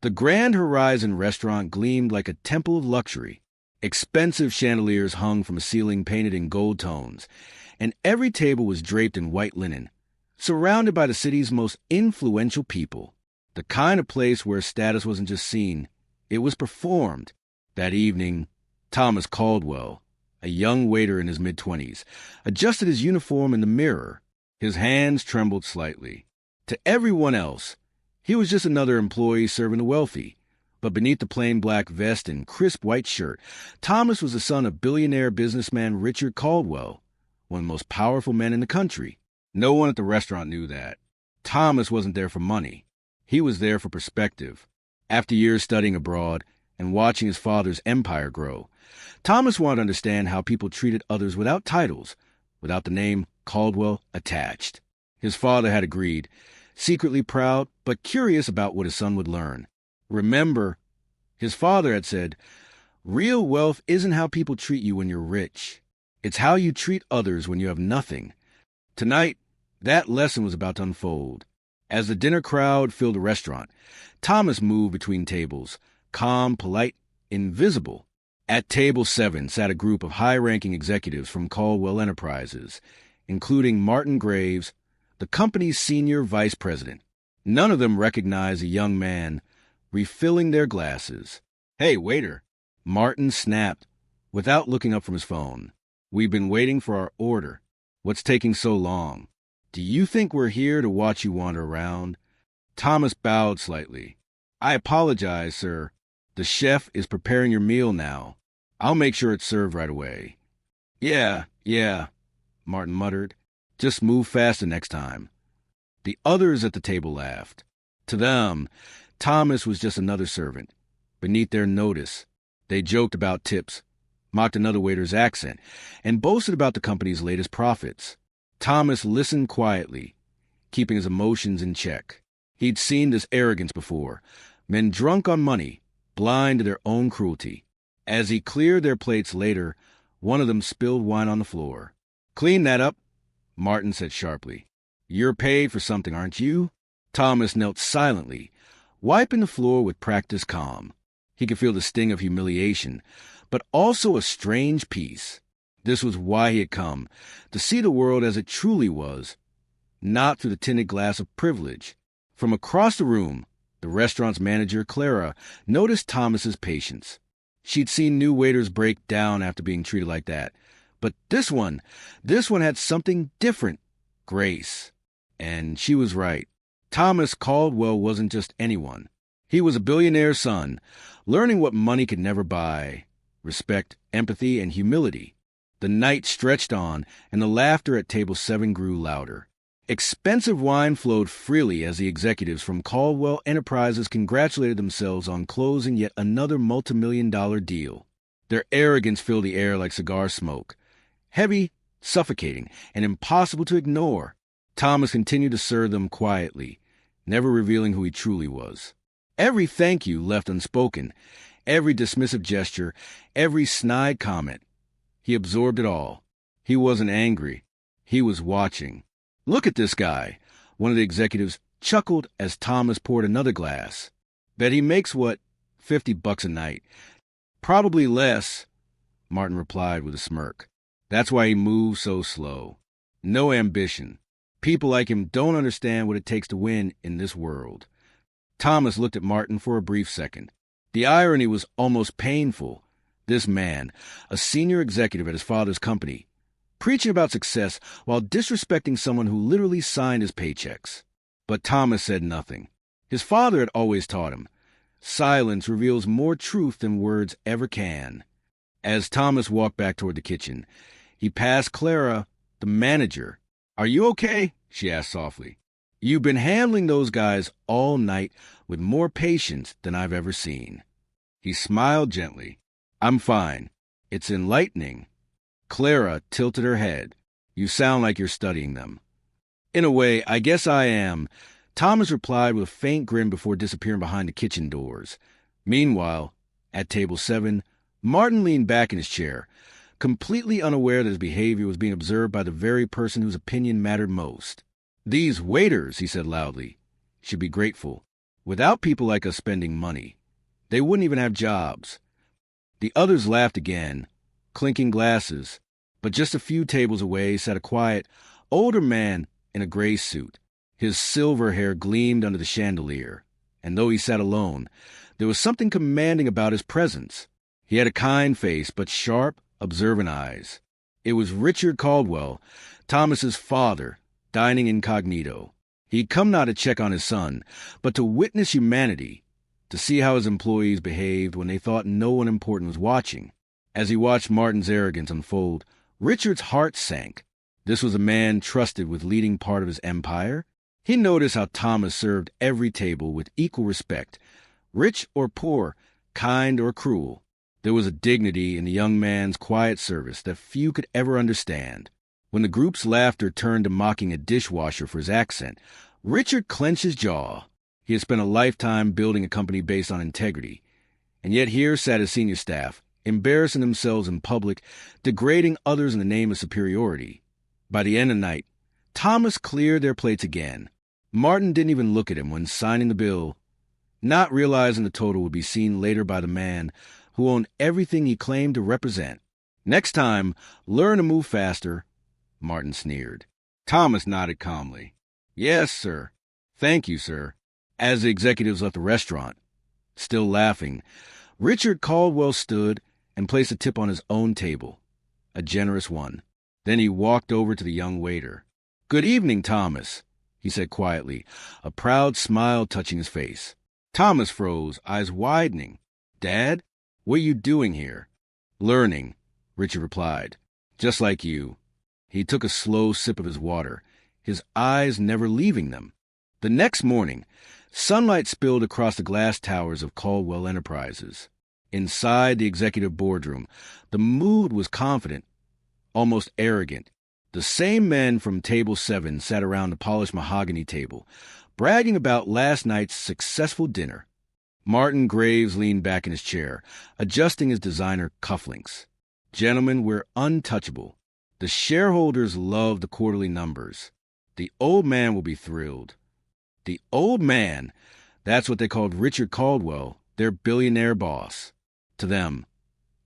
The Grand Horizon restaurant gleamed like a temple of luxury. Expensive chandeliers hung from a ceiling painted in gold tones, and every table was draped in white linen, surrounded by the city's most influential people. The kind of place where status wasn't just seen, it was performed. That evening, Thomas Caldwell, a young waiter in his mid-20s, adjusted his uniform in the mirror. His hands trembled slightly. To everyone else, he was just another employee serving the wealthy. But beneath the plain black vest and crisp white shirt, Thomas was the son of billionaire businessman Richard Caldwell, one of the most powerful men in the country. No one at the restaurant knew that. Thomas wasn't there for money. He was there for perspective. After years studying abroad and watching his father's empire grow, Thomas wanted to understand how people treated others without titles, without the name Caldwell attached. His father had agreed, secretly proud but curious about what his son would learn. Remember, his father had said, real wealth isn't how people treat you when you're rich. It's how you treat others when you have nothing. Tonight, that lesson was about to unfold. As the dinner crowd filled the restaurant, Thomas moved between tables, calm, polite, invisible. At table 7 sat a group of high-ranking executives from Caldwell Enterprises, including Martin Graves, the company's senior vice president. None of them recognized a young man refilling their glasses. "Hey, waiter," Martin snapped, without looking up from his phone. "We've been waiting for our order. What's taking so long? Do you think we're here to watch you wander around?" Thomas bowed slightly. "I apologize, sir. The chef is preparing your meal now. I'll make sure it's served right away." Yeah, Martin muttered. "Just move faster next time." The others at the table laughed. To them, Thomas was just another servant. Beneath their notice, they joked about tips, mocked another waiter's accent, and boasted about the company's latest profits. Thomas listened quietly, keeping his emotions in check. He'd seen this arrogance before, men drunk on money, blind to their own cruelty. As he cleared their plates later, one of them spilled wine on the floor. "Clean that up," Martin said sharply. "You're paid for something, aren't you?" Thomas knelt silently, wiping the floor with practiced calm. He could feel the sting of humiliation, but also a strange peace. This was why he had come, to see the world as it truly was, not through the tinted glass of privilege. From across the room, the restaurant's manager, Clara, noticed Thomas's patience. She'd seen new waiters break down after being treated like that. But this one had something different, grace. And she was right. Thomas Caldwell wasn't just anyone. He was a billionaire's son, learning what money could never buy: respect, empathy, and humility. The night stretched on, and the laughter at table 7 grew louder. Expensive wine flowed freely as the executives from Caldwell Enterprises congratulated themselves on closing yet another multimillion-dollar deal. Their arrogance filled the air like cigar smoke, heavy, suffocating, and impossible to ignore. Thomas continued to serve them quietly, never revealing who he truly was. Every thank you left unspoken, every dismissive gesture, every snide comment. He absorbed it all. He wasn't angry. He was watching. "Look at this guy," one of the executives chuckled as Thomas poured another glass. "Bet he makes, what, $50 a night?" "Probably less," Martin replied with a smirk. "That's why he moves so slow. No ambition. People like him don't understand what it takes to win in this world." Thomas looked at Martin for a brief second. The irony was almost painful. This man, a senior executive at his father's company, preaching about success while disrespecting someone who literally signed his paychecks. But Thomas said nothing. His father had always taught him, silence reveals more truth than words ever can. As Thomas walked back toward the kitchen, he passed Clara, the manager. "Are you okay?" she asked softly. "You've been handling those guys all night with more patience than I've ever seen." He smiled gently. "I'm fine. It's enlightening." Clara tilted her head. "You sound like you're studying them." "In a way, I guess I am," Thomas replied with a faint grin before disappearing behind the kitchen doors. Meanwhile, at table 7, Martin leaned back in his chair, completely unaware that his behavior was being observed by the very person whose opinion mattered most. "These waiters," he said loudly, "should be grateful. Without people like us spending money, they wouldn't even have jobs. The others laughed again, clinking glasses, but just a few tables away sat a quiet, older man in a gray suit. His silver hair gleamed under the chandelier, and though he sat alone, there was something commanding about his presence. He had a kind face, but sharp, observant eyes. It was Richard Caldwell, Thomas's father, dining incognito. He'd come not to check on his son, but to witness humanity, to see how his employees behaved when they thought no one important was watching. As he watched Martin's arrogance unfold, Richard's heart sank. This was a man trusted with leading part of his empire. He noticed how Thomas served every table with equal respect, rich or poor, kind or cruel. There was a dignity in the young man's quiet service that few could ever understand. When the group's laughter turned to mocking a dishwasher for his accent, Richard clenched his jaw. He had spent a lifetime building a company based on integrity, and yet here sat his senior staff, embarrassing themselves in public, degrading others in the name of superiority. By the end of the night, Thomas cleared their plates again. Martin didn't even look at him when signing the bill, not realizing the total would be seen later by the man who owned everything he claimed to represent. Next time, learn to move faster, Martin sneered. Thomas nodded calmly. Yes, sir. Thank you, sir. As the executives left the restaurant, still laughing, Richard Caldwell stood and placed a tip on his own table, a generous one. Then he walked over to the young waiter. Good evening, Thomas, he said quietly, a proud smile touching his face. Thomas froze, eyes widening. Dad, what are you doing here? Learning, Richard replied. Just like you. He took a slow sip of his water, his eyes never leaving them. The next morning, sunlight spilled across the glass towers of Caldwell Enterprises. Inside the executive boardroom, the mood was confident, almost arrogant. The same men from Table 7 sat around the polished mahogany table, bragging about last night's successful dinner. Martin Graves leaned back in his chair, adjusting his designer cufflinks. Gentlemen, we're untouchable. The shareholders love the quarterly numbers. The old man will be thrilled. The old man, that's what they called Richard Caldwell, their billionaire boss. To them,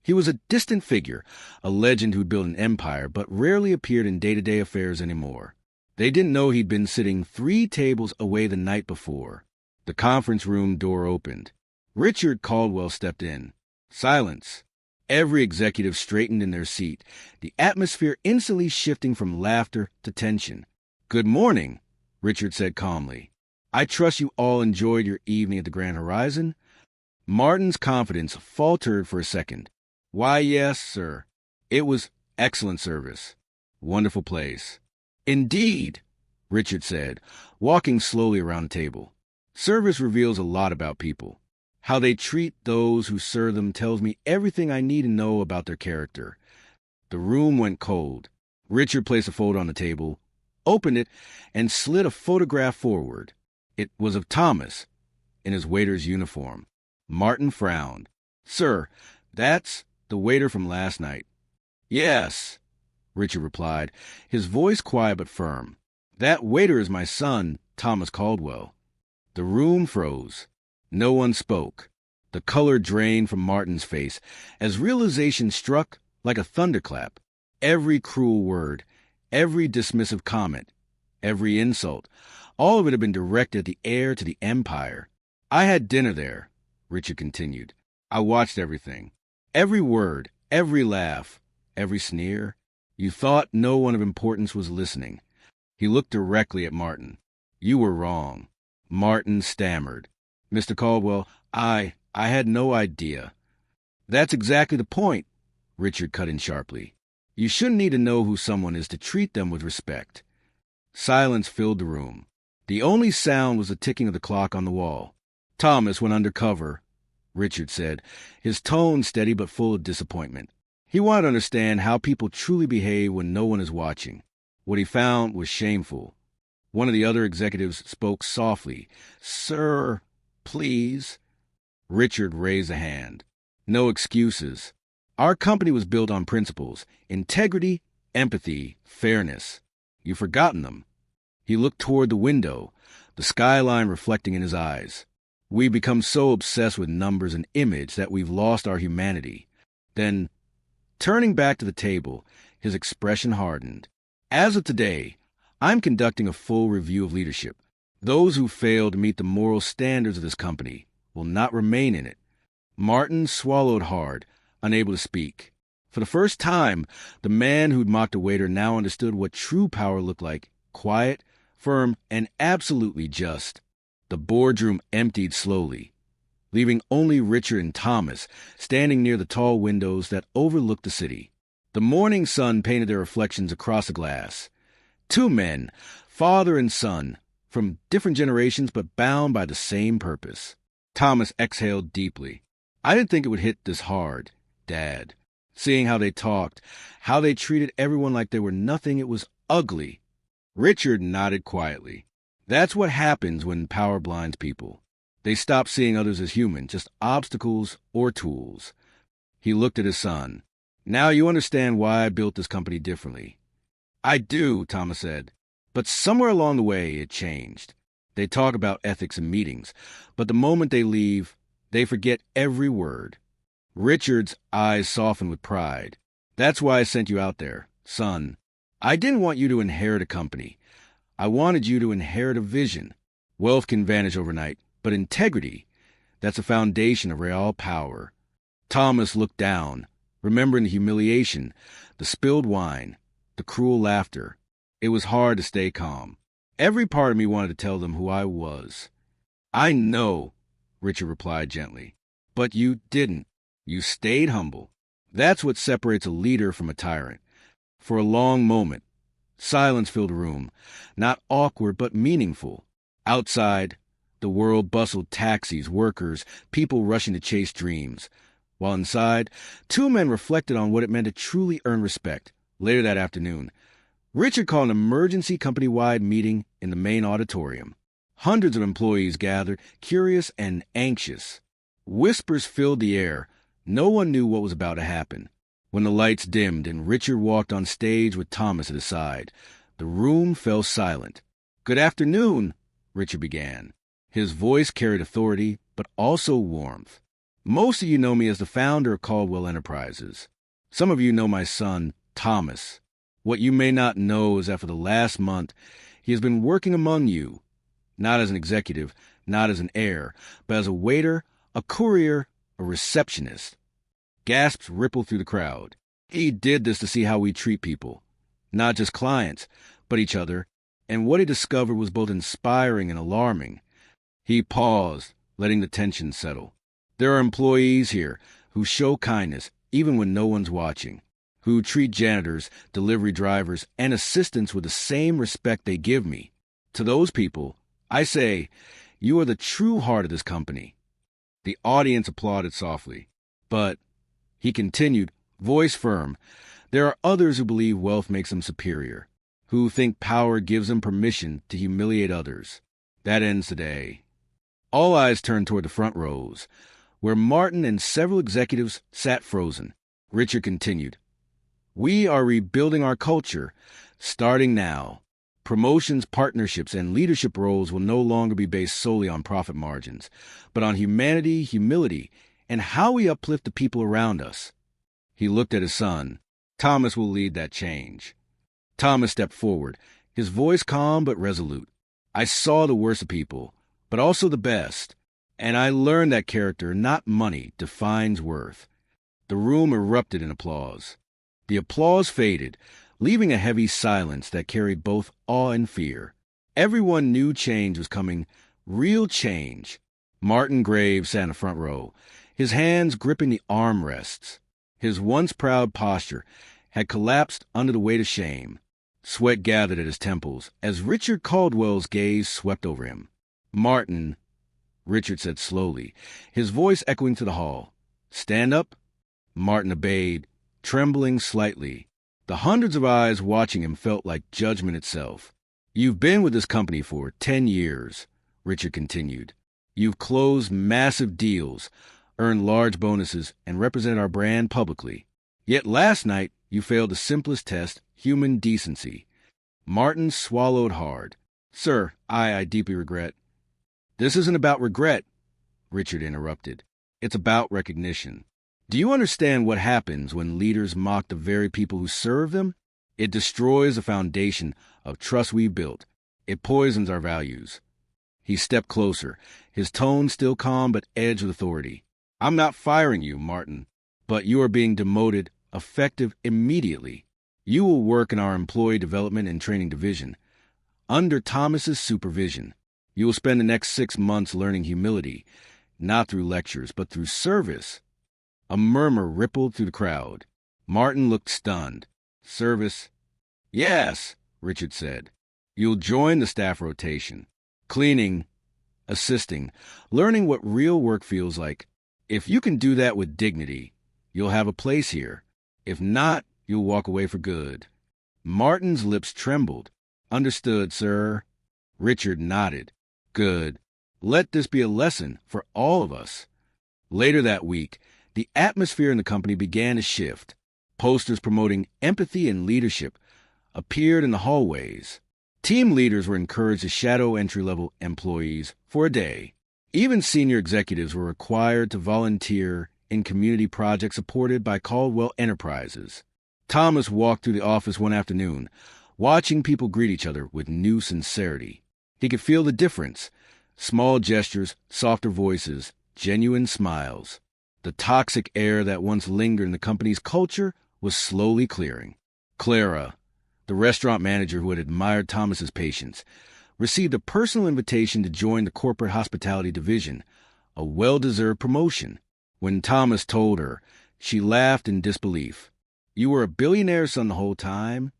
he was a distant figure, a legend who'd built an empire, but rarely appeared in day-to-day affairs anymore. They didn't know he'd been sitting 3 tables away the night before. The conference room door opened. Richard Caldwell stepped in. Silence. Every executive straightened in their seat, the atmosphere instantly shifting from laughter to tension. Good morning, Richard said calmly. I trust you all enjoyed your evening at the Grand Horizon. Martin's confidence faltered for a second. Why, yes, sir. It was excellent service. Wonderful place. Indeed, Richard said, walking slowly around the table. Service reveals a lot about people. How they treat those who serve them tells me everything I need to know about their character. The room went cold. Richard placed a folder on the table, opened it, and slid a photograph forward. It was of Thomas, in his waiter's uniform. Martin frowned. Sir, that's the waiter from last night. Yes, Richard replied, his voice quiet but firm. That waiter is my son, Thomas Caldwell. The room froze. No one spoke. The color drained from Martin's face as realization struck like a thunderclap. Every cruel word, every dismissive comment, every insult, all of it had been directed at the heir to the empire. I had dinner there, Richard continued. I watched everything. Every word, every laugh, every sneer. You thought no one of importance was listening. He looked directly at Martin. You were wrong. Martin stammered. Mr. Caldwell, I had no idea. That's exactly the point, Richard cut in sharply. You shouldn't need to know who someone is to treat them with respect. Silence filled the room. The only sound was the ticking of the clock on the wall. Thomas went undercover, Richard said, his tone steady but full of disappointment. He wanted to understand how people truly behave when no one is watching. What he found was shameful. One of the other executives spoke softly. Sir, please. Richard raised a hand. No excuses. Our company was built on principles, integrity, empathy, fairness. You've forgotten them. He looked toward the window, the skyline reflecting in his eyes. We become so obsessed with numbers and image that we've lost our humanity. Then, turning back to the table, his expression hardened. As of today, I'm conducting a full review of leadership. Those who fail to meet the moral standards of this company will not remain in it. Martin swallowed hard, unable to speak. For the first time, the man who'd mocked a waiter now understood what true power looked like: quiet, firm, and absolutely just. The boardroom emptied slowly, leaving only Richard and Thomas standing near the tall windows that overlooked the city. The morning sun painted their reflections across the glass. Two men, father and son, from different generations but bound by the same purpose. Thomas exhaled deeply. I didn't think it would hit this hard, Dad. Seeing how they talked, how they treated everyone like they were nothing, it was ugly. Richard nodded quietly. That's what happens when power blinds people. They stop seeing others as human, just obstacles or tools. He looked at his son. Now you understand why I built this company differently. I do, Thomas said. But somewhere along the way, it changed. They talk about ethics in meetings, but the moment they leave, they forget every word. Richard's eyes softened with pride. That's why I sent you out there, son. I didn't want you to inherit a company. I wanted you to inherit a vision. Wealth can vanish overnight, but integrity, that's a foundation of real power. Thomas looked down, remembering the humiliation, the spilled wine, the cruel laughter. It was hard to stay calm. Every part of me wanted to tell them who I was. I know, Richard replied gently. But you didn't. You stayed humble. That's what separates a leader from a tyrant. For a long moment, silence filled the room, not awkward but meaningful. Outside, the world bustled: taxis, workers, people rushing to chase dreams. While inside, two men reflected on what it meant to truly earn respect. Later that afternoon, Richard called an emergency company-wide meeting in the main auditorium. Hundreds of employees gathered, curious and anxious. Whispers filled the air. No one knew what was about to happen. When the lights dimmed and Richard walked on stage with Thomas at his side, the room fell silent. "Good afternoon," Richard began. His voice carried authority, but also warmth. "Most of you know me as the founder of Caldwell Enterprises. Some of you know my son, Thomas. What you may not know is that for the last month, he has been working among you, not as an executive, not as an heir, but as a waiter, a courier, a receptionist." Gasps rippled through the crowd. He did this to see how we treat people, not just clients, but each other, and what he discovered was both inspiring and alarming. He paused, letting the tension settle. There are employees here who show kindness even when no one's watching, who treat janitors, delivery drivers, and assistants with the same respect they give me. To those people, I say, you are the true heart of this company. The audience applauded softly. But, he continued, voice firm, there are others who believe wealth makes them superior, who think power gives them permission to humiliate others. That ends today. All eyes turned toward the front rows, where Martin and several executives sat frozen. Richard continued, "We are rebuilding our culture, starting now. Promotions, partnerships, and leadership roles will no longer be based solely on profit margins, but on humanity, humility, and how we uplift the people around us." He looked at his son. Thomas will lead that change. Thomas stepped forward, his voice calm but resolute. I saw the worst of people, but also the best, and I learned that character, not money, defines worth. The room erupted in applause. The applause faded, leaving a heavy silence that carried both awe and fear. Everyone knew change was coming, real change. Martin Graves sat in the front row, his hands gripping the armrests. His once proud posture had collapsed under the weight of shame. Sweat gathered at his temples as Richard Caldwell's gaze swept over him. "Martin," Richard said slowly, his voice echoing to the hall. "Stand up." Martin obeyed, trembling slightly. The hundreds of eyes watching him felt like judgment itself. "You've been with this company for 10 years, Richard continued. "You've closed massive deals, earned large bonuses, and represented our brand publicly. Yet last night, you failed the simplest test, human decency." Martin swallowed hard. "Sir, I deeply regret." "This isn't about regret," Richard interrupted. It's about recognition. Do you understand what happens when leaders mock the very people who serve them? It destroys the foundation of trust we built. It poisons our values. He stepped closer, his tone still calm but edged with authority. I'm not firing you, Martin, but you are being demoted, effective immediately. You will work in our employee development and training division, under Thomas's supervision. You will spend the next 6 months learning humility, not through lectures, but through service. A murmur rippled through the crowd. Martin looked stunned. Service? Yes, Richard said. You'll join the staff rotation. Cleaning, assisting, learning what real work feels like. If you can do that with dignity, you'll have a place here. If not, you'll walk away for good. Martin's lips trembled. Understood, sir. Richard nodded. Good. Let this be a lesson for all of us. Later that week, the atmosphere in the company began to shift. Posters promoting empathy and leadership appeared in the hallways. Team leaders were encouraged to shadow entry-level employees for a day. Even senior executives were required to volunteer in community projects supported by Caldwell Enterprises. Thomas walked through the office one afternoon, watching people greet each other with new sincerity. He could feel the difference. Small gestures, softer voices, genuine smiles. The toxic air that once lingered in the company's culture was slowly clearing. Clara, the restaurant manager who had admired Thomas's patience, received a personal invitation to join the corporate hospitality division, a well-deserved promotion. When Thomas told her, she laughed in disbelief. You were a billionaire's son the whole time?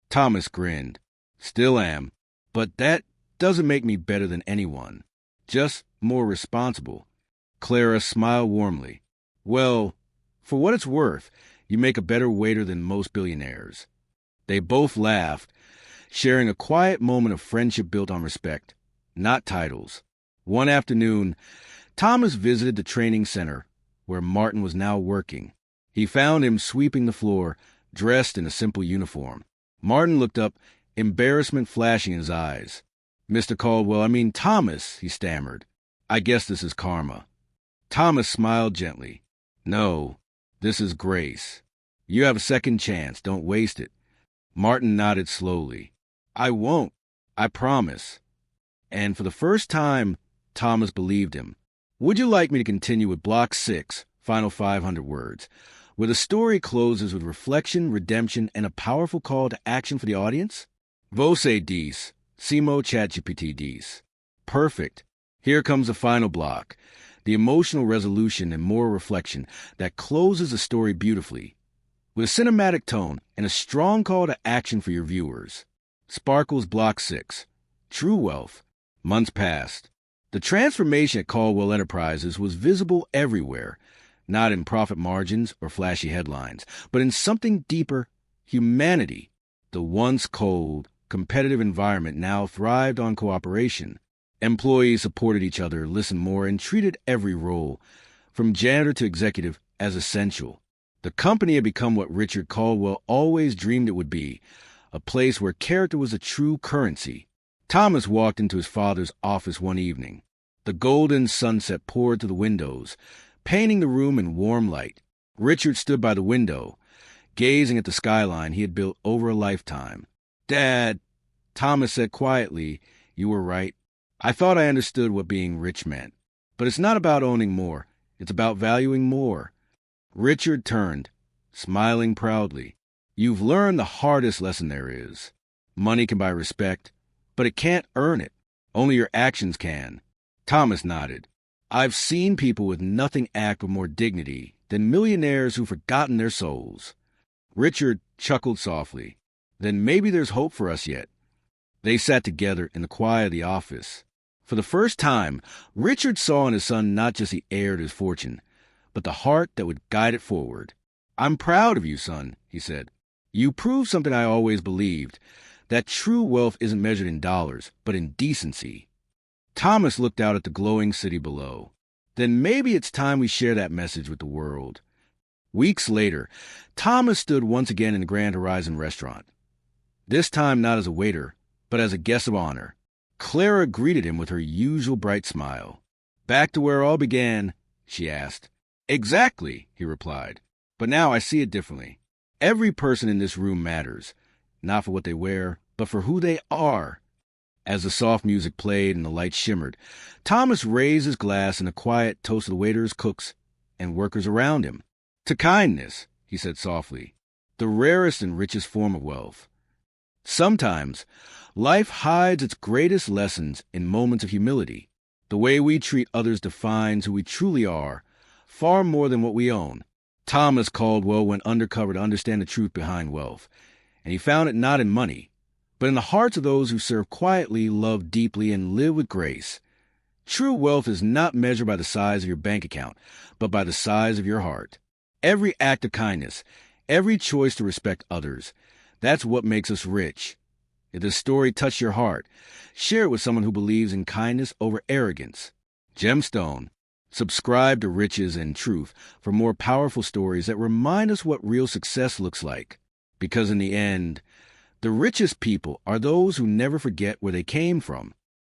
Thomas grinned. Still am, but that doesn't make me better than anyone. Just more responsible. Clara smiled warmly. Well, for what it's worth, you make a better waiter than most billionaires. They both laughed, sharing a quiet moment of friendship built on respect, not titles. One afternoon, Thomas visited the training center where Martin was now working. He found him sweeping the floor, dressed in a simple uniform. Martin looked up, embarrassment flashing in his eyes. Mr. Caldwell, Thomas, he stammered. I guess this is karma. Thomas smiled gently. No, this is grace. You have a second chance. Don't waste it. Martin nodded slowly. I won't. I promise. And for the first time, Thomas believed him. Would you like me to continue with Block 6, final 500 words, where the story closes with reflection, redemption, and a powerful call to action for the audience? Voce dis, simo ChatGPT dis. Perfect. Here comes the final block, the emotional resolution and moral reflection that closes the story beautifully, with a cinematic tone and a strong call to action for your viewers. Sparkle's Block 6, True Wealth. Months passed. The transformation at Caldwell Enterprises was visible everywhere, not in profit margins or flashy headlines, but in something deeper, humanity. The once cold, competitive environment now thrived on cooperation. Employees supported each other, listened more, and treated every role, from janitor to executive, as essential. The company had become what Richard Caldwell always dreamed it would be, a place where character was a true currency. Thomas walked into his father's office one evening. The golden sunset poured through the windows, painting the room in warm light. Richard stood by the window, gazing at the skyline he had built over a lifetime. Dad, Thomas said quietly, you were right. I thought I understood what being rich meant. But it's not about owning more. It's about valuing more. Richard turned, smiling proudly. You've learned the hardest lesson there is. Money can buy respect, but it can't earn it. Only your actions can. Thomas nodded. I've seen people with nothing act with more dignity than millionaires who've forgotten their souls. Richard chuckled softly. Then maybe there's hope for us yet. They sat together in the quiet of the office. For the first time, Richard saw in his son not just the heir to his fortune, but the heart that would guide it forward. I'm proud of you, son, he said. You proved something I always believed, that true wealth isn't measured in dollars, but in decency. Thomas looked out at the glowing city below. Then maybe it's time we share that message with the world. Weeks later, Thomas stood once again in the Grand Horizon restaurant. This time not as a waiter, but as a guest of honor. Clara greeted him with her usual bright smile. Back to where it all began, she asked. Exactly, he replied. But now I see it differently. Every person in this room matters, not for what they wear, but for who they are. As the soft music played and the lights shimmered, Thomas raised his glass in a quiet toast to the waiters, cooks, and workers around him. To kindness, he said softly, the rarest and richest form of wealth. Sometimes, life hides its greatest lessons in moments of humility. The way we treat others defines who we truly are, far more than what we own. Thomas Caldwell went undercover to understand the truth behind wealth, and he found it not in money, but in the hearts of those who serve quietly, love deeply, and live with grace. True wealth is not measured by the size of your bank account, but by the size of your heart. Every act of kindness, every choice to respect others, that's what makes us rich. If this story touched your heart, share it with someone who believes in kindness over arrogance. Gemstone. Subscribe to Riches and Truth for more powerful stories that remind us what real success looks like. Because in the end, the richest people are those who never forget where they came from.